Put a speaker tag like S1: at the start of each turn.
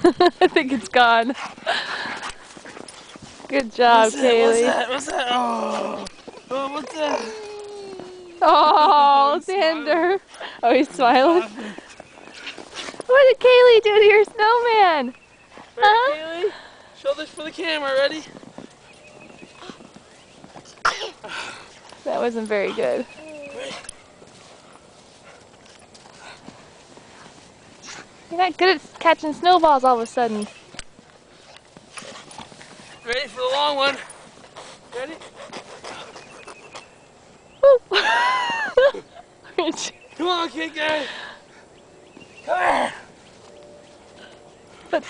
S1: I think it's gone. Good job, Kaylee.
S2: What's that? Oh, what's that?
S1: Oh, Xander. Oh, he's smiling. What did Kaylee do to your snowman? Huh?
S2: Ready, Kaylee? Show this for the camera. Ready?
S1: That wasn't very good. You're not good at catching snowballs all of a sudden.
S2: Ready for the long one? Ready? Come on, kid guy. Come here.
S1: But